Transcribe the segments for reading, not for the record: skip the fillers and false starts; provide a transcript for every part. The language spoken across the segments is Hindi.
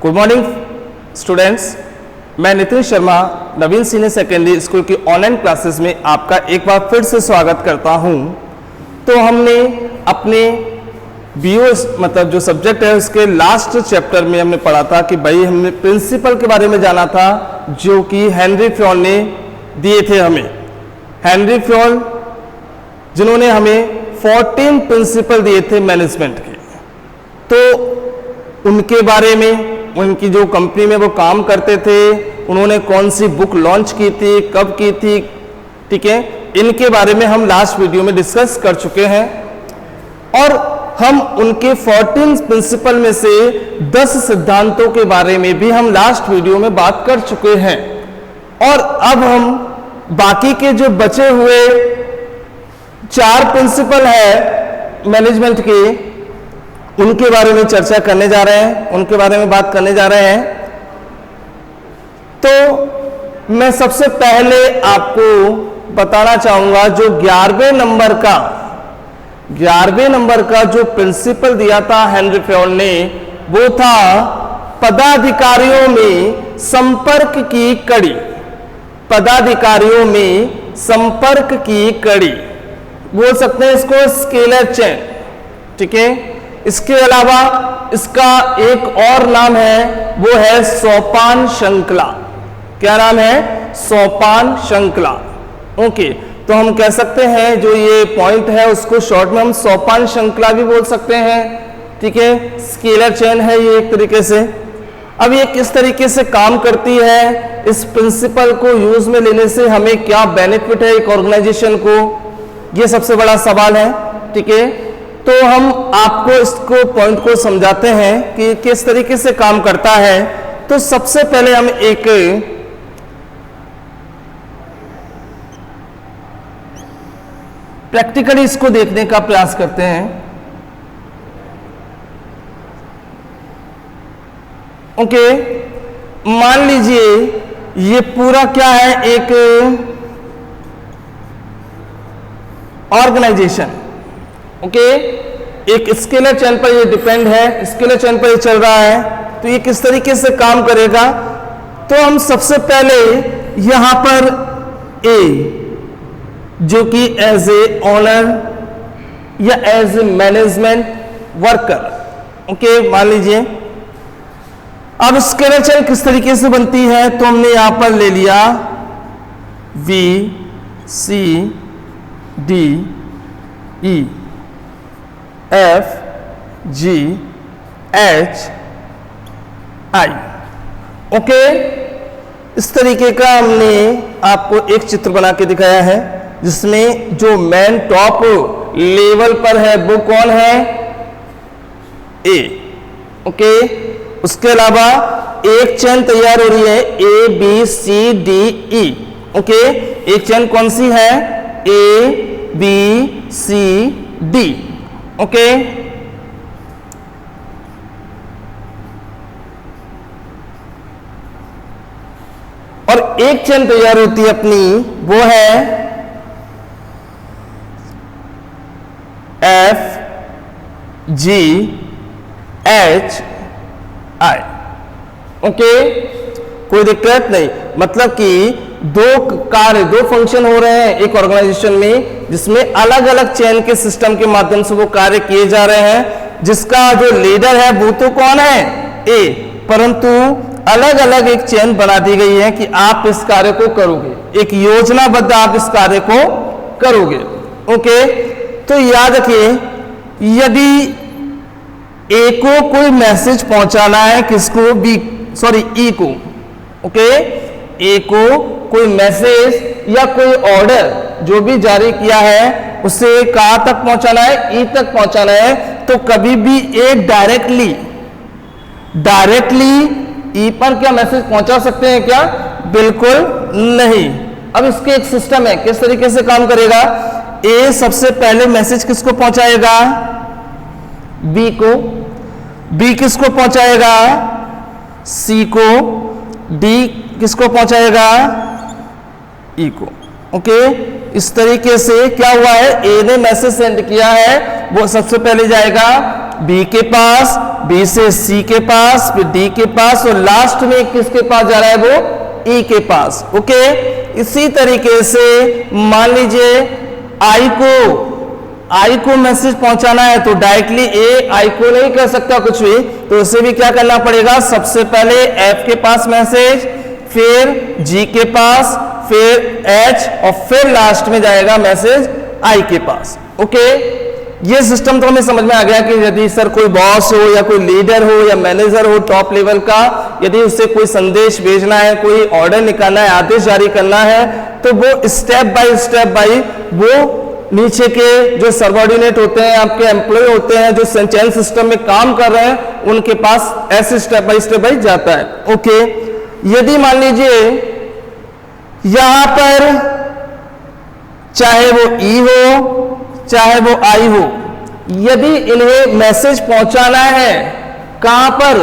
गुड मॉर्निंग स्टूडेंट्स, मैं नितिन शर्मा नवीन सीनियर सेकेंडरी स्कूल की ऑनलाइन क्लासेस में आपका एक बार फिर से स्वागत करता हूं। तो हमने अपने बीओ मतलब जो सब्जेक्ट है उसके लास्ट चैप्टर में हमने पढ़ा था कि भाई हमने प्रिंसिपल के बारे में जाना था जो कि हेनरी फ्योल ने दिए थे हमें। हेनरी फ्योल जिन्होंने हमें 14 प्रिंसिपल दिए थे मैनेजमेंट के, तो उनके बारे में, उनकी जो कंपनी में वो काम करते थे, उन्होंने कौन सी बुक लॉन्च की थी, कब की थी, ठीक है, इनके बारे में हम लास्ट वीडियो में डिस्कस कर चुके हैं। और हम उनके 14 प्रिंसिपल में से 10 सिद्धांतों के बारे में भी हम लास्ट वीडियो में बात कर चुके हैं। और अब हम बाकी के जो बचे हुए 4 प्रिंसिपल है मैनेजमेंट के, उनके बारे में चर्चा करने जा रहे हैं, उनके बारे में बात करने जा रहे हैं। तो मैं सबसे पहले आपको बताना चाहूंगा जो 11वें नंबर का जो प्रिंसिपल दिया था हेनरी फ्योल ने, वो था पदाधिकारियों में संपर्क की कड़ी। पदाधिकारियों में संपर्क की कड़ी बोल सकते हैं इसको, स्केलर चेन, ठीक है। इसके अलावा इसका एक और नाम है, वो है सोपान श्रृंखला। क्या नाम है? सोपान श्रृंखला। ओके, तो हम कह सकते हैं जो ये पॉइंट है उसको शॉर्ट में हम सोपान श्रृंखला भी बोल सकते हैं, ठीक है। स्केलर चेन है ये एक तरीके से। अब ये किस तरीके से काम करती है, इस प्रिंसिपल को यूज में लेने से हमें क्या बेनिफिट है एक ऑर्गेनाइजेशन को, ये सबसे बड़ा सवाल है, ठीक है। तो हम आपको इसको पॉइंट को समझाते हैं कि किस तरीके से काम करता है। तो सबसे पहले हम एक प्रैक्टिकली इसको देखने का प्रयास करते हैं। ओके, मान लीजिए ये पूरा क्या है, एक ऑर्गेनाइजेशन। ओके, एक स्केलर चेन पर ये डिपेंड है, स्केलर चेन पर ये चल रहा है। तो ये किस तरीके से काम करेगा, तो हम सबसे पहले यहां पर ए जो कि एज ए ओनर या as a management worker, okay, मान लीजिए। अब स्केलर चेन किस तरीके से बनती है, तो हमने यहां पर ले लिया V C D E F G H I, okay. इस तरीके का हमने आपको एक चित्र बना के दिखाया है जिसमें जो मैन टॉप लेवल पर है वो कौन है, ए, ओके। उसके अलावा एक चेन तैयार हो रही है A B C D E, okay. एक चेन कौन सी है, A B C D, okay. और एक चेन तैयार होती है अपनी, वो है F G H I, okay. कोई दिक्कत नहीं, मतलब कि दो फंक्शन हो रहे हैं एक ऑर्गेनाइजेशन में जिसमें अलग अलग चेन के सिस्टम के माध्यम से वो कार्य किए जा रहे हैं। जिसका जो लीडर है वो तो कौन है, ए, परंतु अलग अलग एक चेन बना दी गई है कि आप इस कार्य को करोगे, एक योजनाबद्ध आप इस कार्य को करोगे, ओके। तो याद रखिए, यदि ए को कोई मैसेज पहुंचाना है, किसको, बी सॉरी ई को, ओके, ए को कोई मैसेज या कोई ऑर्डर जो भी जारी किया है उसे कहां तक पहुंचाना है, ई तक पहुंचाना है। तो कभी भी ए डायरेक्टली ई पर क्या मैसेज पहुंचा सकते हैं क्या, बिल्कुल नहीं। अब इसके एक सिस्टम है, किस तरीके से काम करेगा, ए सबसे पहले मैसेज किसको पहुंचाएगा, बी को, बी किसको पहुंचाएगा, सी को, डी किसको पहुंचाएगा, ई को, ओके। इस तरीके से क्या हुआ है, ए ने मैसेज सेंड किया है, वो सबसे पहले जाएगा बी के पास, बी से सी के पास, फिर डी के पास और लास्ट में किसके पास जा रहा है, वो ई के पास। ओके, इसी तरीके से मान लीजिए आई को मैसेज पहुंचाना है तो डायरेक्टली ए आई को नहीं कर सकता कुछ भी, तो उसे भी क्या करना पड़ेगा, सबसे पहले एफ के पास मैसेज, फिर जी के पास, फिर एच और फिर लास्ट में जाएगा मैसेज आई के पास। ओके, ये सिस्टम तो हमें समझ में आ गया कि यदि सर कोई बॉस हो या कोई लीडर हो या मैनेजर हो टॉप लेवल का, यदि उससे कोई संदेश भेजना है, कोई ऑर्डर निकालना है, आदेश जारी करना है, तो वो स्टेप बाय वो नीचे के जो सबऑर्डिनेट होते हैं, आपके एम्प्लॉय होते हैं, जो चैन सिस्टम में काम कर रहे हैं, उनके पास ऐसे स्टेप बाय जाता है। ओके, यदि मान लीजिए यहां पर चाहे वो ई हो चाहे वो आई हो, यदि इन्हें मैसेज पहुंचाना है कहां पर,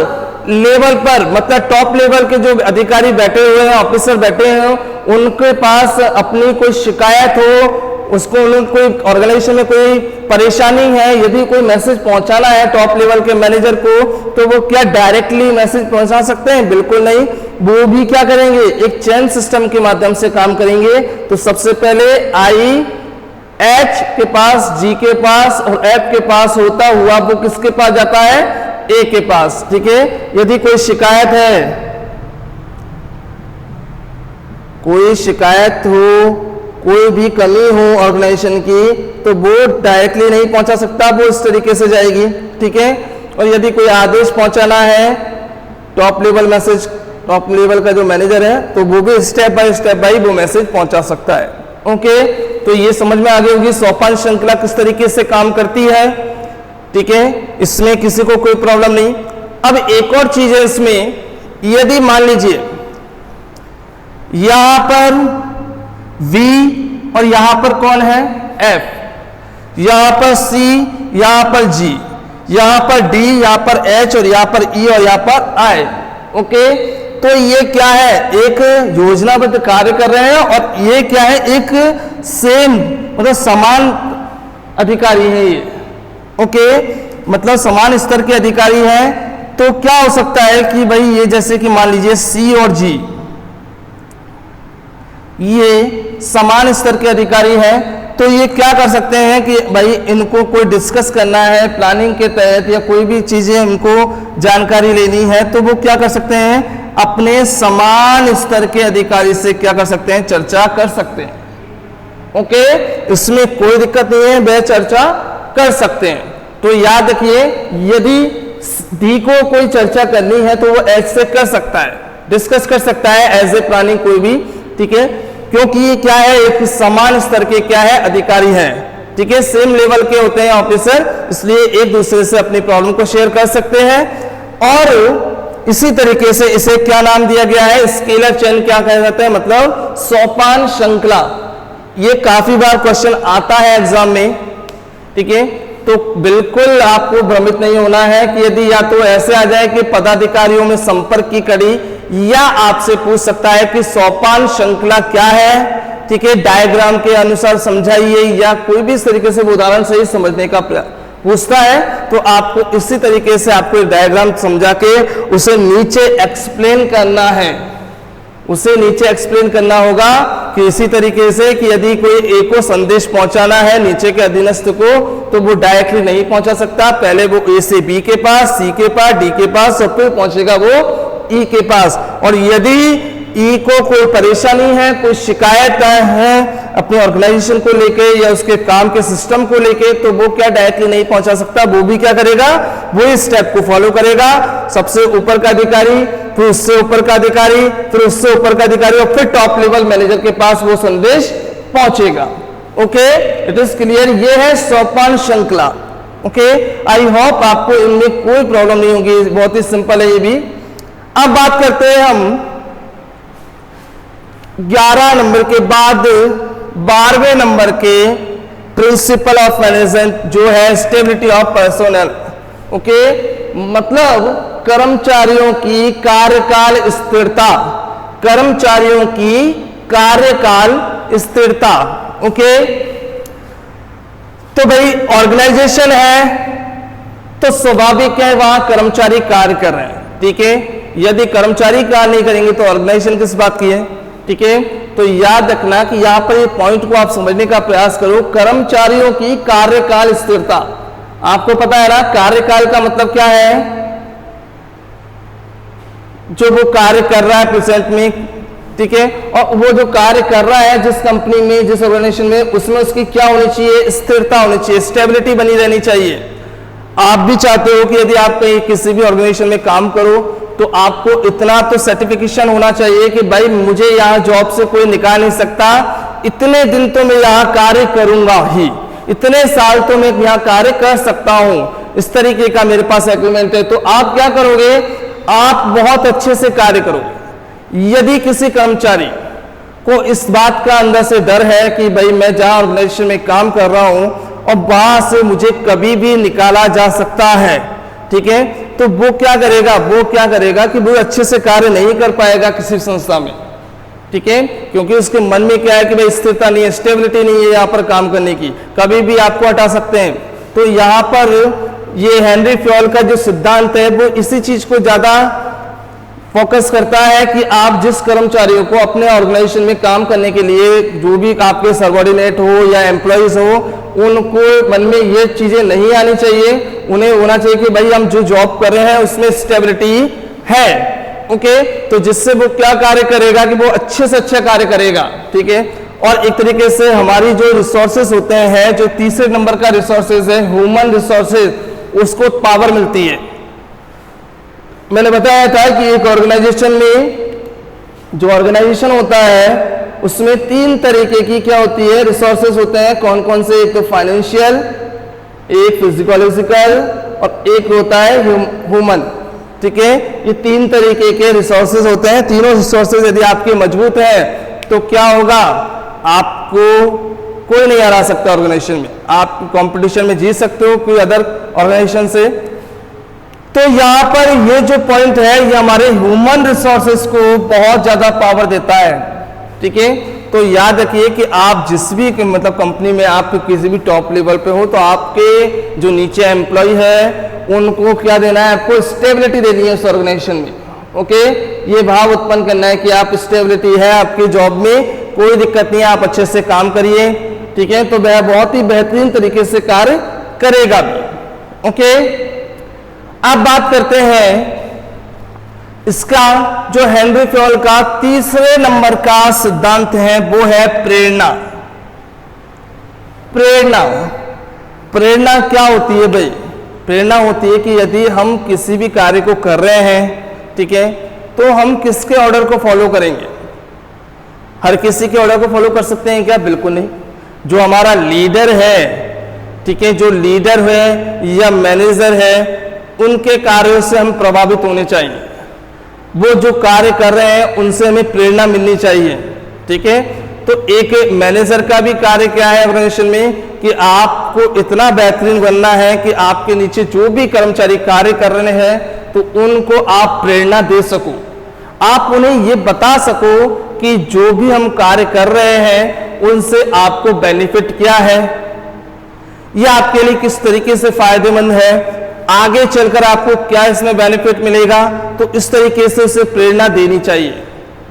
लेवल पर, मतलब टॉप लेवल के जो अधिकारी बैठे हुए हैं, ऑफिसर बैठे हैं, उनके पास अपनी कोई शिकायत हो, उसको कोई ऑर्गेनाइजेशन में कोई परेशानी है, यदि कोई मैसेज पहुंचाना है टॉप लेवल के मैनेजर को, तो वो क्या डायरेक्टली मैसेज पहुंचा सकते हैं, बिल्कुल नहीं। वो भी क्या करेंगे, एक चेन सिस्टम के माध्यम से काम करेंगे। तो सबसे पहले आई एच के पास, जी के पास और एफ के पास होता हुआ वो किसके पास जाता है, ए के पास। ठीक है, यदि कोई शिकायत है, कोई शिकायत हो, कोई भी कमी हो ऑर्गेनाइजेशन की, तो वो डायरेक्टली नहीं पहुंचा सकता, वो इस तरीके से जाएगी। ठीक है, और यदि कोई आदेश पहुंचाना है top level message, top level का जो मैनेजर है, तो वो भी स्टेप बाय वो मैसेज पहुंचा सकता है। ओके, तो ये समझ में आ गई होगी सोपान श्रृंखला किस तरीके से काम करती है। ठीक है, इसमें किसी को कोई प्रॉब्लम नहीं। अब एक और चीज है इसमें, यदि मान लीजिए यहां पर V और यहां पर कौन है, F, यहां पर C, यहां पर G, यहां पर D, यहां पर H और यहां पर E और यहां पर I। ओके, तो ये क्या है, एक योजनाबद्ध कार्य कर रहे हैं और ये क्या है, एक सेम मतलब समान अधिकारी है ये। ओके, मतलब समान स्तर के अधिकारी हैं। तो क्या हो सकता है कि भाई ये जैसे कि मान लीजिए C और G ये समान स्तर के अधिकारी हैं, तो ये क्या कर सकते हैं कि भाई इनको कोई डिस्कस करना है प्लानिंग के तहत या कोई भी चीजें उनको जानकारी लेनी है, तो वो क्या कर सकते हैं, अपने समान स्तर के अधिकारी से क्या कर सकते हैं, चर्चा कर सकते हैं। ओके, इसमें कोई दिक्कत नहीं है, वह चर्चा कर सकते हैं। तो याद रखिए, यदि डी को कोई चर्चा करनी है तो वो एच से कर सकता है, डिस्कस कर सकता है एज ए प्लानिंग कोई भी। ठीक है, क्योंकि ये क्या है, एक समान स्तर के क्या है, अधिकारी हैं। ठीक है, सेम लेवल के होते हैं ऑफिसर, इसलिए एक दूसरे से अपनी प्रॉब्लम को शेयर कर सकते हैं। और इसी तरीके से इसे क्या नाम दिया गया है, स्केलर चेन क्या कहा जाता है, मतलब सोपान श्रृंखला। ये काफी बार क्वेश्चन आता है एग्जाम में। ठीक है, तो बिल्कुल आपको भ्रमित नहीं होना है कि यदि या तो ऐसे आ जाए कि पदाधिकारियों में संपर्क की कड़ी, या आपसे पूछ सकता है कि सोपान श्रृंखला क्या है। ठीक है, डायग्राम के अनुसार समझाइए, या कोई भी इस तरीके से उदाहरण से ही समझने का पूछता है, तो आपको इसी तरीके से आपको एक डायग्राम समझा के उसे नीचे एक्सप्लेन करना है, उसे नीचे एक्सप्लेन करना होगा कि इसी तरीके से कि यदि कोई ए को संदेश पहुंचाना है नीचे के अधीनस्थ को, तो वो डायरेक्टली नहीं पहुंचा सकता, पहले वो ए से बी के पास, सी के पास, डी के पास और फिर पहुंचेगा वो ई के पास। और यदि ई को कोई परेशानी है, कोई शिकायत है अपने ऑर्गेनाइजेशन को लेके या उसके काम के सिस्टम को लेके, तो वो क्या डायरेक्टली नहीं पहुंचा सकता, वो भी क्या करेगा, वो इस स्टेप को फॉलो करेगा। सबसे ऊपर का अधिकारी, फिर उससे ऊपर का अधिकारी, फिर उससे ऊपर का अधिकारी और फिर टॉप लेवल मैनेजर के पास वो संदेश पहुंचेगा। Okay, it is clear. ये है सोपान श्रृंखला। ओके, आई होप आपको इनमें कोई प्रॉब्लम नहीं होगी, बहुत ही सिंपल है ये भी। अब बात करते हैं हम 11 नंबर के बाद 12वें नंबर के प्रिंसिपल ऑफ मैनेजमेंट, जो है स्टेबिलिटी ऑफ पर्सोनल। ओके, मतलब कर्मचारियों की कार्यकाल स्थिरता, कर्मचारियों की कार्यकाल स्थिरता। ओके, तो भाई ऑर्गेनाइजेशन है, तो स्वाभाविक है वहां कर्मचारी कार्य कर रहे हैं, ठीक है। यदि कर्मचारी कार्य नहीं करेंगे तो ऑर्गेनाइजेशन किस बात की है, ठीक है। तो याद रखना कि यहां पर ये पॉइंट को आप समझने का प्रयास करो। कर्मचारियों की कार्यकाल स्थिरता, आपको पता है ना कार्यकाल का मतलब क्या है, जो वो कार्य कर रहा है प्रेजेंट में, ठीक है, और वो जो कार्य कर रहा है जिस कंपनी में, जिस ऑर्गेनाइजेशन में, उसमें उसकी क्या होनी चाहिए, स्थिरता होनी चाहिए, स्टेबिलिटी बनी रहनी चाहिए। आप भी चाहते हो कि यदि आप कहीं किसी भी ऑर्गेनाइजेशन में काम करो तो आपको इतना तो सर्टिफिकेशन होना चाहिए कि भाई मुझे यहाँ जॉब से कोई निकाल नहीं सकता, इतने दिन तो मैं यहाँ कार्य करूंगा ही, इतने साल तो मैं यहाँ कार्य कर सकता हूं, इस तरीके का मेरे पास एग्रीमेंट है। तो आप क्या करोगे, आप बहुत अच्छे से कार्य करोगे। यदि किसी कर्मचारी को इस बात का अंदर से डर है कि भाई मैं जहां ऑर्गेनाइजेशन में काम कर रहा हूं और वहां से मुझे कभी भी निकाला जा सकता है, ठीक है, तो वो क्या करेगा कि वो अच्छे से कार्य नहीं कर पाएगा किसी संस्था में, ठीक है, क्योंकि उसके मन में क्या है कि भाई स्थिरता नहीं है, स्टेबिलिटी नहीं है यहाँ पर काम करने की, कभी भी आपको हटा सकते हैं। तो यहाँ पर ये हेनरी फ्योल का जो सिद्धांत है वो इसी चीज को ज्यादा फोकस करता है कि आप जिस कर्मचारियों को अपने ऑर्गेनाइजेशन में काम करने के लिए, जो भी आपके सबऑर्डिनेट हो या एम्प्लॉइज हो, उनको मन में ये चीजें नहीं आनी चाहिए। उन्हें होना चाहिए कि भाई हम जो जॉब कर रहे हैं उसमें स्टेबिलिटी है, ओके। तो जिससे वो क्या कार्य करेगा कि वो अच्छे से अच्छा कार्य करेगा, ठीक है। और एक तरीके से हमारी जो रिसोर्सेज होते हैं, जो तीसरे नंबर का रिसोर्सेज है ह्यूमन रिसोर्सेज, उसको पावर मिलती है। मैंने बताया था कि एक ऑर्गेनाइजेशन में जो ऑर्गेनाइजेशन होता है उसमें तीन तरीके की क्या होती है, रिसोर्सेज होते हैं। कौन कौन से, एक तो फाइनेंशियल, एक फिजिकोलॉजिकल और एक होता है ह्यूमन, ठीक है। ये तीन तरीके के रिसोर्सेज होते हैं। तीनों रिसोर्सेज यदि आपके मजबूत है तो क्या होगा, आपको कोई नहीं हरा सकता ऑर्गेनाइजेशन में, आप कंपटीशन में जीत सकते हो कोई अदर ऑर्गेनाइजेशन से। तो यहाँ पर ये जो पॉइंट है ये हमारे ह्यूमन रिसोर्सेज को बहुत ज्यादा पावर देता है, ठीक है। तो याद रखिए कि आप जिस भी मतलब कंपनी में आप किसी भी टॉप लेवल पे हो तो आपके जो नीचे एम्प्लॉय है उनको क्या देना है, आपको स्टेबिलिटी देनी है उस ऑर्गेनाइजेशन में, ओके। ये भाव उत्पन्न करना है कि आप स्टेबिलिटी है आपकी जॉब में, कोई दिक्कत नहीं है, आप अच्छे से काम करिए, ठीक है। तो वह बहुत ही बेहतरीन तरीके से कार्य करेगा भी, ओके। अब बात करते हैं इसका जो हेनरी फ्योल का तीसरे नंबर का सिद्धांत है वो है प्रेरणा। प्रेरणा क्या होती है भाई, प्रेरणा होती है कि यदि हम किसी भी कार्य को कर रहे हैं, ठीक है, तो हम किसके ऑर्डर को फॉलो करेंगे। हर किसी के ऑर्डर को फॉलो कर सकते हैं क्या, बिल्कुल नहीं। जो हमारा लीडर है, ठीक है, जो लीडर है या मैनेजर है, उनके कार्यों से हम प्रभावित होने चाहिए। वो जो कार्य कर रहे हैं उनसे हमें प्रेरणा मिलनी चाहिए, ठीक है। तो एक मैनेजर का भी कार्य क्या है ऑर्गेनाइजेशन में कि आपको इतना बेहतरीन बनना है कि आपके नीचे जो भी कर्मचारी कार्य कर रहे हैं तो उनको आप प्रेरणा दे सको, आप उन्हें ये बता सको कि जो भी हम कार्य कर रहे हैं उनसे आपको बेनिफिट क्या है, ये आपके लिए किस तरीके से फायदेमंद है, आगे चलकर आपको क्या इसमें बेनिफिट मिलेगा। तो इस तरीके से उसे प्रेरणा देनी चाहिए,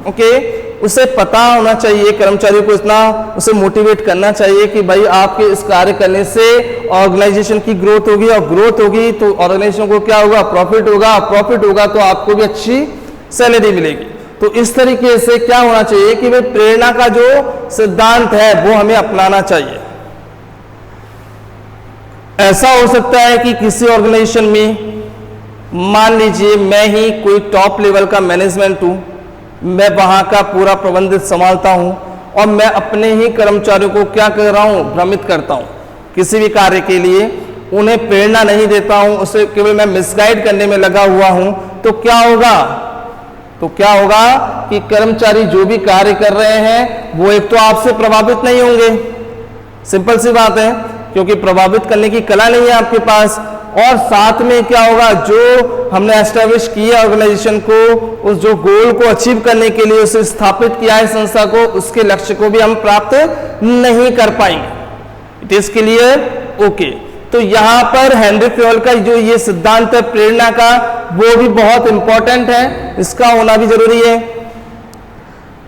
ओके। उसे पता होना चाहिए, कर्मचारी को इतना उसे मोटिवेट करना चाहिए कि भाई आपके इस कार्य करने से ऑर्गेनाइजेशन की ग्रोथ होगी, और ग्रोथ होगी तो ऑर्गेनाइजेशन को क्या होगा, प्रॉफिट होगा, प्रॉफिट होगा तो आपको भी अच्छी सैलरी मिलेगी। तो इस तरीके से क्या होना चाहिए कि भाई प्रेरणा का जो सिद्धांत है वो हमें अपनाना चाहिए। ऐसा हो सकता है कि किसी ऑर्गेनाइजेशन में मान लीजिए मैं ही कोई टॉप लेवल का मैनेजमेंट हूं, मैं वहां का पूरा प्रबंध संभालता हूं और मैं अपने ही कर्मचारियों को क्या कर रहा हूं, भ्रमित करता हूं किसी भी कार्य के लिए, उन्हें प्रेरणा नहीं देता हूं, उसे केवल मैं मिसगाइड करने में लगा हुआ हूं। तो क्या होगा कि कर्मचारी जो भी कार्य कर रहे हैं वो एक तो आपसे प्रभावित नहीं होंगे, सिंपल सी बात है, क्योंकि प्रभावित करने की कला नहीं है आपके पास। और साथ में क्या होगा, जो हमने एस्टैब्लिश किया ऑर्गेनाइजेशन को, उस जो गोल को अचीव करने के लिए उसे स्थापित किया है संस्था को, उसके लक्ष्य को भी हम प्राप्त नहीं कर पाएंगे। It is clear, okay. तो यहां पर हेनरी फ्योल का जो ये सिद्धांत है प्रेरणा का, वो भी बहुत इंपॉर्टेंट है, इसका होना भी जरूरी है।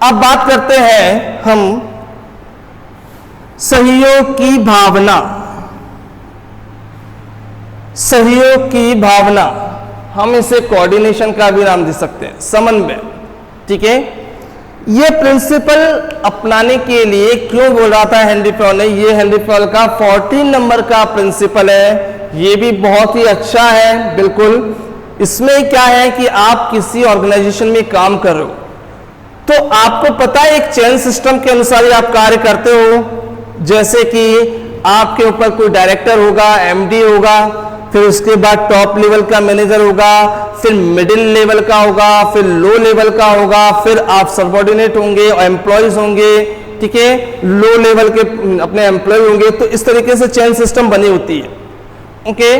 अब बात करते हैं हम सहयोग की भावना। सहयोग की भावना, हम इसे कोऑर्डिनेशन का भी नाम दे सकते हैं, समन्वय। ठीक है, ये प्रिंसिपल अपनाने के लिए क्यों बोल रहा था हेनरी फ्योल ने, ये हेनरी फ्योल का 14 नंबर का प्रिंसिपल है, ये भी बहुत ही अच्छा है। बिल्कुल, इसमें क्या है कि आप किसी ऑर्गेनाइजेशन में काम कर रहे हो तो आपको पता है एक चेन सिस्टम के अनुसार ही आप कार्य करते हो। जैसे कि आपके ऊपर कोई डायरेक्टर होगा, एमडी होगा, फिर उसके बाद टॉप लेवल का मैनेजर होगा, फिर मिडिल लेवल का होगा, फिर लो लेवल का होगा, फिर आप सबऑर्डिनेट होंगे और एम्प्लॉयज होंगे। ठीक है, लो लेवल के अपने एम्प्लॉय होंगे। तो इस तरीके से चेन सिस्टम बनी होती है। ओके,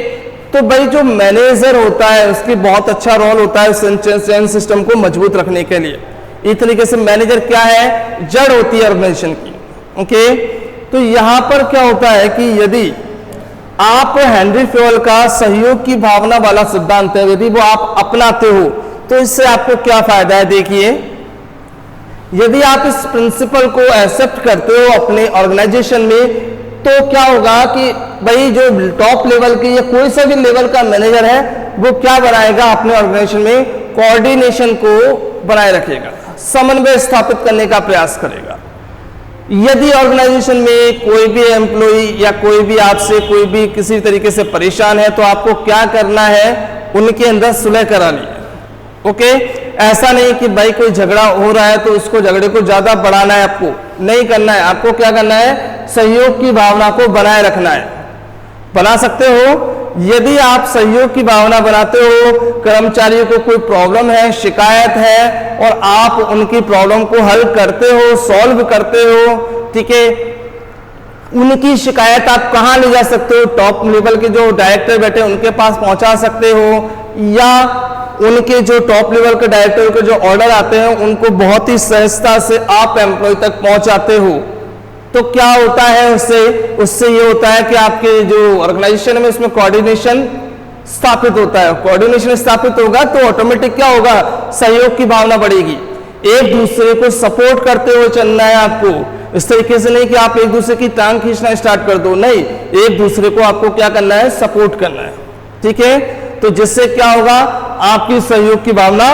तो भाई जो मैनेजर होता है उसकी बहुत अच्छा रोल होता है चेन सिस्टम को मजबूत रखने के लिए। इस तरीके से मैनेजर क्या है, जड़ होती है ऑर्गेनाइजेशन की। ओके, तो यहां पर क्या होता है कि यदि आप हेनरी फ्योल का सहयोग की भावना वाला सिद्धांत है यदि वो आप अपनाते हो तो इससे आपको क्या फायदा है। देखिए, यदि आप इस प्रिंसिपल को एक्सेप्ट करते हो अपने ऑर्गेनाइजेशन में तो क्या होगा कि भाई जो टॉप लेवल की या कोई सा भी लेवल का मैनेजर है वो क्या बनाएगा अपने ऑर्गेनाइजेशन में, कोऑर्डिनेशन को बनाए रखेगा, समन्वय स्थापित करने का प्रयास करेगा। यदि ऑर्गेनाइजेशन में कोई भी एम्प्लॉय या कोई भी आपसे कोई भी किसी तरीके से परेशान है तो आपको क्या करना है, उनके अंदर सुलह करानी है। ओके, ऐसा नहीं कि भाई कोई झगड़ा हो रहा है तो उसको झगड़े को ज्यादा बढ़ाना है, आपको नहीं करना है। आपको क्या करना है, सहयोग की भावना को बनाए रखना है। बना सकते हो यदि आप सहयोग की भावना बनाते हो, कर्मचारियों को कोई प्रॉब्लम है, शिकायत है और आप उनकी प्रॉब्लम को हल करते हो, सॉल्व करते हो। ठीक है, उनकी शिकायत आप कहां ले जा सकते हो, टॉप लेवल के जो डायरेक्टर बैठे उनके पास पहुंचा सकते हो, या उनके जो टॉप लेवल के डायरेक्टर के जो ऑर्डर आते हैं उनको बहुत ही सहजता से आप एम्प्लॉय तक पहुंचाते हो। तो क्या होता है उससे ये होता है कि आपके जो ऑर्गेनाइजेशन में उसमें कोऑर्डिनेशन स्थापित होता है। कोऑर्डिनेशन स्थापित होगा तो ऑटोमेटिक क्या होगा, सहयोग की भावना बढ़ेगी। एक दूसरे को सपोर्ट करते हुए चलना है आपको। इस तरीके से नहीं कि आप एक दूसरे की टांग खींचना स्टार्ट कर दो, नहीं, एक दूसरे को आपको क्या करना है, सपोर्ट करना है। ठीक है, तो जिससे क्या होगा, आपकी सहयोग की भावना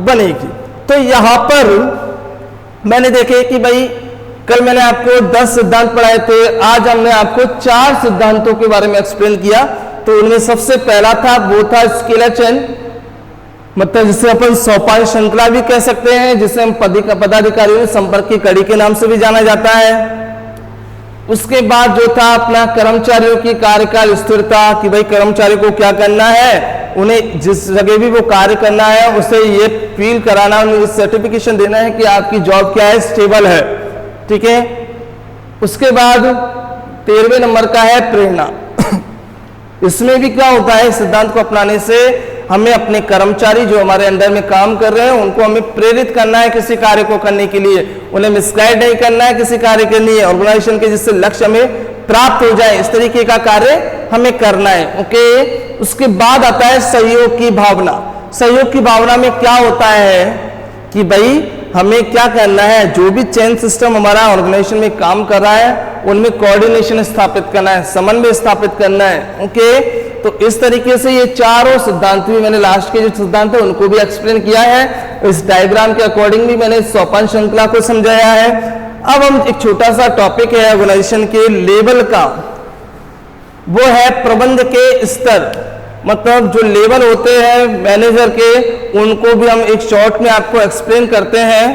बनेगी। तो यहां पर मैंने देखे कि भाई कल मैंने आपको 10 सिद्धांत पढ़ाए थे, आज हमने आपको 4 सिद्धांतों के बारे में एक्सप्लेन किया। तो उनमें सबसे पहला था वो था स्केलर चेन, मतलब जिसे अपन सोपान श्रृंखला भी कह सकते हैं, जिसे हम पदाधिकारियों संपर्क की कड़ी के नाम से भी जाना जाता है। उसके बाद जो था अपना कर्मचारियों की कार्यकाल स्थिरता, कि भाई कर्मचारियों को क्या करना है, उन्हें जिस जगह भी वो कार्य करना है उसे ये फील कराना, उन्हें सर्टिफिकेशन देना है कि आपकी जॉब क्या है, स्टेबल है। ठीक है, उसके बाद 13वें नंबर का है प्रेरणा। इसमें भी क्या होता है, सिद्धांत को अपनाने से हमें अपने कर्मचारी जो हमारे अंडर में काम कर रहे हैं उनको हमें प्रेरित करना है किसी कार्य को करने के लिए, उन्हें मिसगाइड नहीं करना है किसी कार्य के लिए, ऑर्गेनाइजेशन के जिससे लक्ष्य हमें प्राप्त हो जाए, इस तरीके का कार्य हमें करना है। ओके, उसके बाद आता है सहयोग की भावना। सहयोग की भावना में क्या होता है कि भाई हमें क्या करना है, जो भी चेन सिस्टम हमारा ऑर्गेनाइजेशन में काम कर रहा है उनमें कोऑर्डिनेशन स्थापित करना है, समन्वय स्थापित करना है। ओके, तो इस तरीके से ये चारों सिद्धांत भी मैंने लास्ट के जो सिद्धांत है उनको भी एक्सप्लेन किया है। इस डायग्राम के अकॉर्डिंग भी मैंने सोपान श्रृंखला को समझाया है। अब हम एक छोटा सा टॉपिक है ऑर्गेनाइजेशन के लेवल का, वो है प्रबंध के स्तर, मतलब जो लेवल होते हैं मैनेजर के उनको भी हम एक शॉर्ट में आपको एक्सप्लेन करते हैं।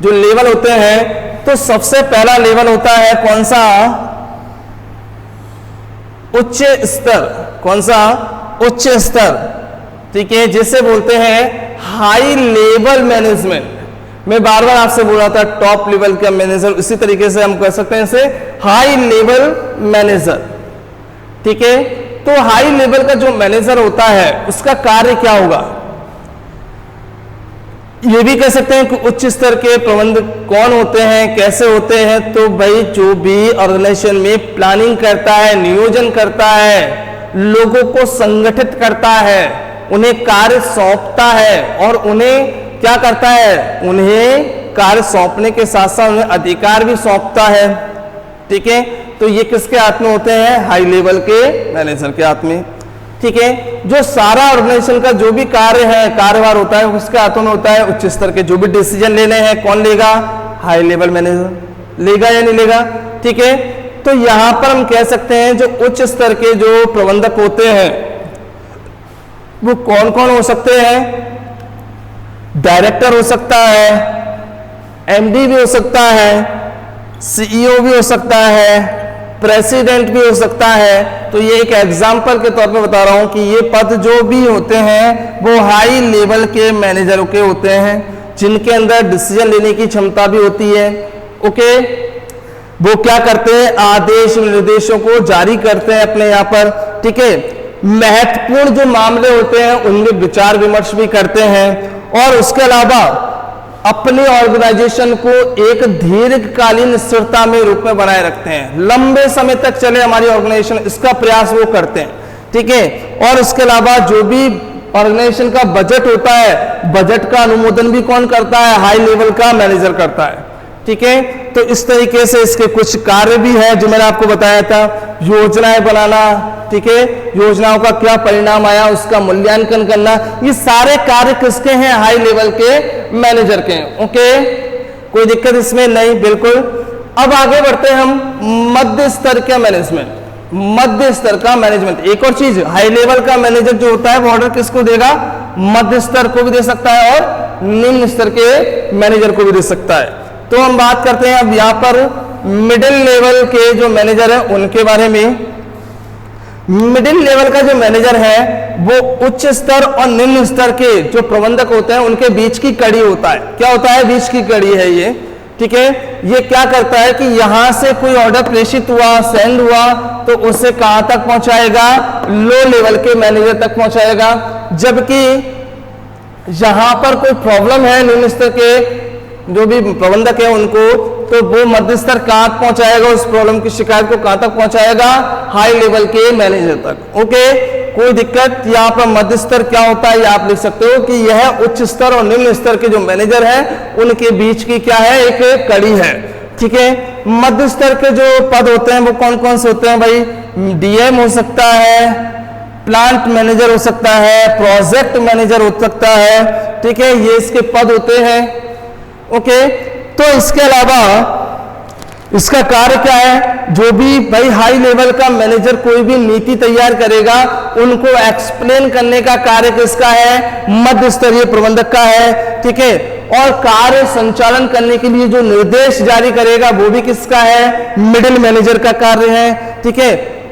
जो लेवल होते हैं तो सबसे पहला लेवल होता है कौन सा, उच्च स्तर। कौन सा, उच्च स्तर। ठीक है, जिसे बोलते हैं हाई लेवल मैनेजमेंट। मैं बार बार आपसे बोल रहा था टॉप लेवल का मैनेजर, इसी तरीके से हम कह सकते हैं इसे हाई लेवल मैनेजर। ठीक है, तो हाई लेवल का जो मैनेजर होता है उसका कार्य क्या होगा, ये भी कह सकते हैं कि उच्च स्तर के प्रबंधक कौन होते हैं, कैसे होते हैं। तो भाई जो भी ऑर्गेनाइजेशन में प्लानिंग करता है, नियोजन करता है, लोगों को संगठित करता है, उन्हें कार्य सौंपता है और उन्हें क्या करता है, उन्हें कार्य सौंपने के साथ साथ उन्हें अधिकार भी सौंपता है। ठीक है, तो ये किसके हाथ में होते हैं, हाई लेवल के मैनेजर के हाथ में। ठीक है, जो सारा ऑर्गेनाइजेशन का जो भी कार्य है, कार्यभार होता है, उसके हाथों में होता है। उच्च स्तर के जो भी डिसीजन लेने हैं कौन लेगा, हाई लेवल मैनेजर लेगा या नहीं लेगा। ठीक है, तो यहां पर हम कह सकते हैं जो उच्च स्तर के जो प्रबंधक होते हैं वो कौन कौन हो सकते हैं, डायरेक्टर हो सकता है, एमडी भी हो सकता है, सीईओ भी हो सकता है, प्रेसिडेंट भी हो सकता है। तो ये एक एग्जांपल के तौर पे बता रहा हूं कि ये पद जो भी होते हैं वो हाई लेवल के मैनेजरों के होते हैं, जिनके अंदर डिसीजन लेने की क्षमता भी होती है। ओके, वो क्या करते हैं, आदेश निर्देशों को जारी करते हैं अपने यहाँ पर। ठीक है, महत्वपूर्ण जो मामले होते हैं उनमें विचार विमर्श भी करते हैं और उसके अलावा अपने ऑर्गेनाइजेशन को एक दीर्घकालीन स्थिरता में रूप में बनाए रखते हैं, लंबे समय तक चले हमारी ऑर्गेनाइजेशन, इसका प्रयास वो करते हैं। ठीक है, और उसके अलावा जो भी ऑर्गेनाइजेशन का बजट होता है, बजट का अनुमोदन भी कौन करता है, हाई लेवल का मैनेजर करता है। ठीक है, तो इस तरीके से इसके कुछ कार्य भी है जो मैंने आपको बताया था, योजनाएं बनाना। ठीक है, योजनाओं का क्या परिणाम आया उसका मूल्यांकन करना, ये सारे कार्य किसके हैं, हाई लेवल के मैनेजर के हैं। ओके, कोई दिक्कत इसमें नहीं, बिल्कुल। अब आगे बढ़ते हैं हम मध्य स्तर के मैनेजमेंट, मध्य स्तर का मैनेजमेंट। एक और चीज, हाई लेवल का मैनेजर जो होता है वो ऑर्डर किसको देगा, मध्य स्तर को भी दे सकता है और निम्न स्तर के मैनेजर को भी दे सकता है। तो हम बात करते हैं अब यहाँ पर मिडिल लेवल के जो मैनेजर है उनके बारे में। मिडिल लेवल का जो मैनेजर है वो उच्च स्तर और निम्न स्तर के जो प्रबंधक होते हैं उनके बीच की कड़ी होता है। क्या होता है, बीच की कड़ी है ये। ठीक है, ये क्या करता है कि यहां से कोई ऑर्डर प्रेषित हुआ, सेंड हुआ, तो उसे कहां तक पहुंचाएगा, लो लेवल के मैनेजर तक पहुंचाएगा। जबकि यहां पर कोई प्रॉब्लम है निम्न स्तर के जो भी प्रबंधक है उनको, तो वो मध्य स्तर कहां पहुंचाएगा, उस प्रॉब्लम की शिकायत को कहां तक पहुंचाएगा, हाई लेवल के मैनेजर तक। ओके, कोई दिक्कत, यहाँ पर मध्य स्तर क्या होता है ये आप लिख सकते हो कि यह उच्च स्तर और निम्न स्तर के जो मैनेजर है उनके बीच की क्या है, एक कड़ी है। ठीक है, मध्य स्तर के जो पद होते हैं वो कौन कौन से होते हैं भाई, डीएम हो सकता है, प्लांट मैनेजर हो सकता है, प्रोजेक्ट मैनेजर हो सकता है। ठीक है, ये इसके पद होते हैं। ओके, तो इसके अलावा इसका कार्य क्या है, जो भी भाई हाई लेवल का मैनेजर कोई भी नीति तैयार करेगा उनको एक्सप्लेन करने का कार्य किसका है, मध्य स्तरीय प्रबंधक का है। ठीक है, और कार्य संचालन करने के लिए जो निर्देश जारी करेगा वो भी किसका है, मिडिल मैनेजर का कार्य है। ठीक है,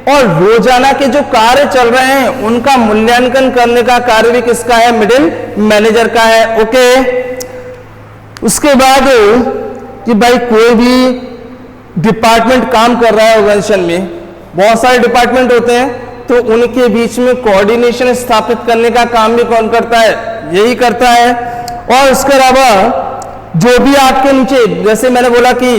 और रोजाना के जो कार्य चल रहे हैं उनका मूल्यांकन करने का कार्य भी किसका है, मिडिल मैनेजर का है। ओके, उसके बाद कि भाई कोई भी डिपार्टमेंट काम कर रहा है ऑर्गेनाइजेशन में, बहुत सारे डिपार्टमेंट होते हैं, तो उनके बीच में कोऑर्डिनेशन स्थापित करने का काम भी कौन करता है, यही करता है। और उसके अलावा जो भी आपके नीचे, जैसे मैंने बोला कि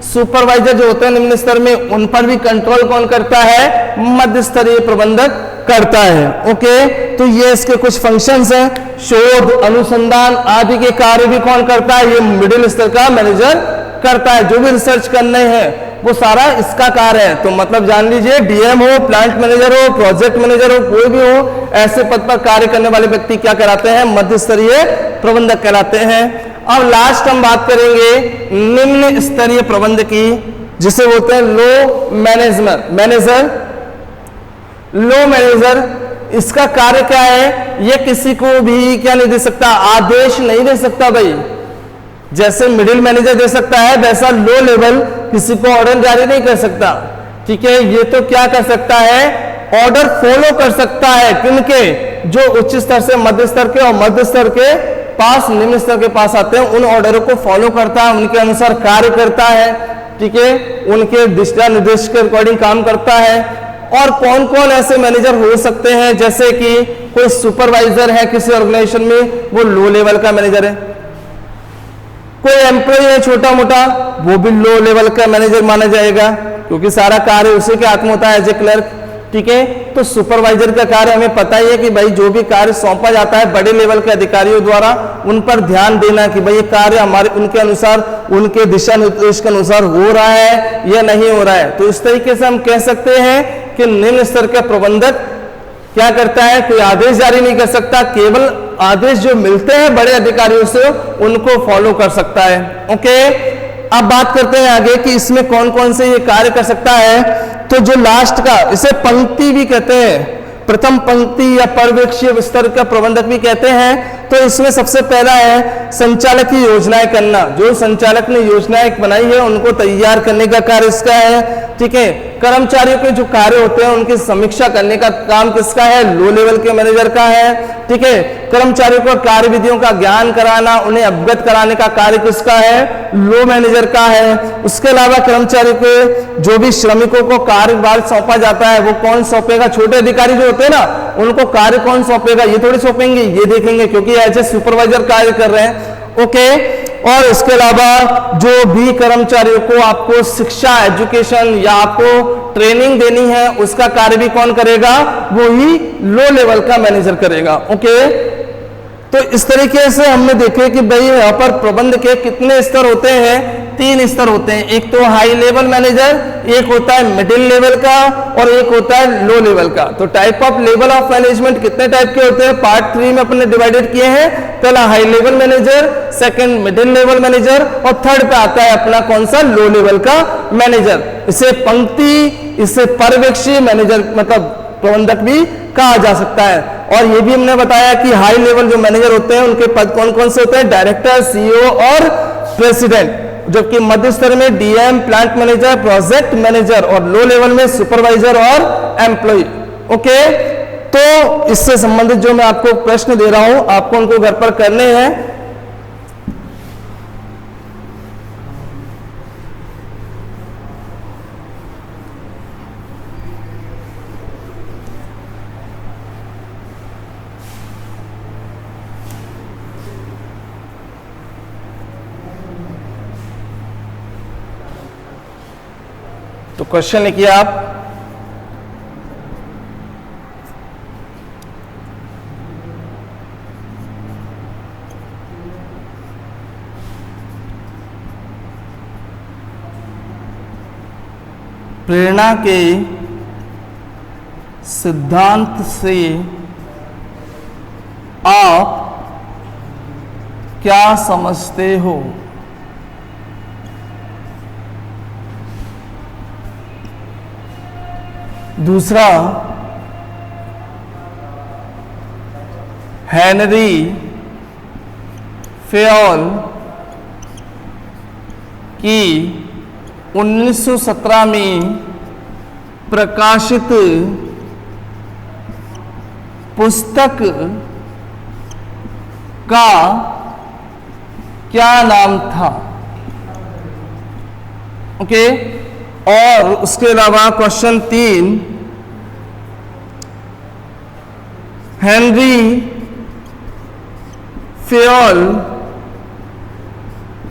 सुपरवाइजर जो होते हैं निम्न स्तर में, उन पर भी कंट्रोल कौन करता है, मध्य स्तरीय प्रबंधक करता है। ओके, तो ये इसके कुछ फंक्शंस हैं, शोध अनुसंधान आदि के कार्य भी कौन करता है, ये मिडिल स्तर का मैनेजर करता है। जो भी रिसर्च करने हैं वो सारा इसका कार्य है। तो मतलब जान लीजिए, डीएम हो, प्लांट मैनेजर हो, प्रोजेक्ट मैनेजर हो, कोई भी हो, ऐसे पद पर कार्य करने वाले व्यक्ति क्या कहलाते हैं, मध्य स्तरीय प्रबंधक कहलाते हैं। अब लास्ट हम बात करेंगे निम्न स्तरीय प्रबंधक की, जिसे बोलते हैं लो मैनेजर। लो मैनेजर, इसका कार्य क्या है, ये किसी को भी क्या नहीं दे सकता, आदेश नहीं दे सकता भाई। जैसे मिडिल मैनेजर दे सकता है वैसा लो लेवल किसी को ऑर्डर जारी नहीं कर सकता। ठीक है, ये तो क्या कर सकता है, ऑर्डर फॉलो कर सकता है, किनके, जो उच्च स्तर से मध्य स्तर के और मध्य स्तर के पास निम्न स्तर के पास आते हैं, उन ऑर्डरों को फॉलो करता है, उनके अनुसार कार्य करता है। ठीक है, उनके दिशा निर्देश के अकॉर्डिंग काम करता है। और कौन कौन ऐसे मैनेजर हो सकते हैं, जैसे कि कोई सुपरवाइजर है किसी ऑर्गेनाइजेशन में, वो लो लेवल का मैनेजर है। कोई एम्प्लॉय है छोटा मोटा, वो भी लो लेवल का मैनेजर माना जाएगा, क्योंकि सारा कार्य उसी के हाथ में होता है एज ए क्लर्क। ठीक है, तो सुपरवाइजर का कार्य हमें पता ही है कि भाई जो भी कार्य सौंपा जाता है बड़े लेवल के अधिकारियों द्वारा, उन पर ध्यान देना कि भाई ये कार्य हमारे उनके अनुसार, उनके दिशा निर्देश के अनुसार हो रहा है या नहीं हो रहा है। तो इस तरीके से हम कह सकते हैं कि निम्न स्तर का प्रबंधक क्या करता है, कोई आदेश जारी नहीं कर सकता, केवल आदेश जो मिलते हैं बड़े अधिकारियों से उनको फॉलो कर सकता है। ओके, अब बात करते हैं आगे कि इसमें कौन कौन से ये कार्य कर सकता है। तो जो लास्ट का, इसे पंक्ति भी कहते हैं, प्रथम पंक्ति या पर्यवेक्षीय स्तर का प्रबंधक भी कहते हैं। तो इसमें सबसे पहला है संचालक की योजनाएं करना। जो संचालक ने योजनाएं बनाई है उनको तैयार करने का कार्य इसका है। ठीक है, कर्मचारियों के जो कार्य होते हैं उनकी समीक्षा करने का काम किसका है, लो लेवल के मैनेजर का है। ठीक है, कर्मचारियों को कार्य विधियों का ज्ञान कराना, उन्हें अवगत कराने का कार्य किसका है, लो मैनेजर का है। उसके अलावा कर्मचारियों के जो भी श्रमिकों को कार्यभार सौंपा जाता है वो कौन सौंपेगा, छोटे अधिकारी जो होते हैं ना उनको कार्य कौन सौंपेगा, ये थोड़ी सौंपेंगे, ये देखेंगे, क्योंकि एज ए सुपरवाइजर कार्य कर रहे हैं। ओके, और इसके अलावा जो भी कर्मचारियों को आपको शिक्षा, एजुकेशन या आपको ट्रेनिंग देनी है उसका कार्य भी कौन करेगा, वो ही लो लेवल का मैनेजर करेगा। ओके, तो इस तरीके से हमने देखे कि भाई यहाँ पर प्रबंध के कितने स्तर होते हैं, 3 स्तर होते हैं। एक तो हाई लेवल मैनेजर, एक होता है मिडिल लेवल का और एक होता है लो लेवल का। तो type of level of management कितने टाइप के होते हैं, पार्ट 3 में अपने डिवाइडेड किए हैं। पहला high level manager, second middle level manager और थर्ड पे आता है अपना कौन सा, लो लेवल का मैनेजर। इसे पंक्ति, इसे पर्यवेक्षी मैनेजर मतलब प्रबंधक भी कहा जा सकता है। और ये भी हमने बताया कि हाई लेवल जो मैनेजर होते हैं उनके पद कौन कौन से होते हैं, डायरेक्टर, सीईओ और प्रेसिडेंट। जबकि मध्य स्तर में DM, plant manager, project manager और लो लेवल में सुपरवाइजर और एम्प्लॉय। ओके, तो इससे संबंधित जो मैं आपको प्रश्न दे रहा हूं आपको उनको घर पर करने हैं। तो क्वेश्चन लिखिए आप, प्रेरणा के सिद्धांत से आप क्या समझते हो। दूसरा, हेनरी फेयोल की 1917 में प्रकाशित पुस्तक का क्या नाम था। ओके, और उसके अलावा क्वेश्चन 3, हेनरी फेयोल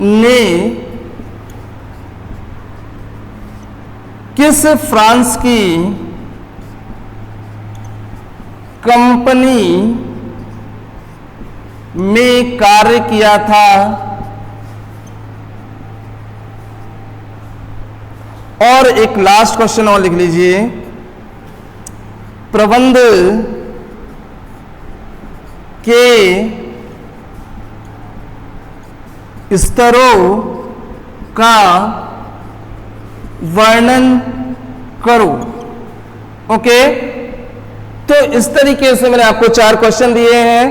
ने किस फ्रांस की कंपनी में कार्य किया था। और एक लास्ट क्वेश्चन और लिख लीजिए, प्रबंध के स्तरों का वर्णन करो। ओके, तो इस तरीके से मैंने आपको 4 क्वेश्चन दिए हैं।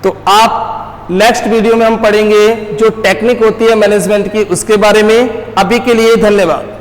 तो आप नेक्स्ट वीडियो में हम पढ़ेंगे जो टेक्निक होती है मैनेजमेंट की उसके बारे में। अभी के लिए धन्यवाद।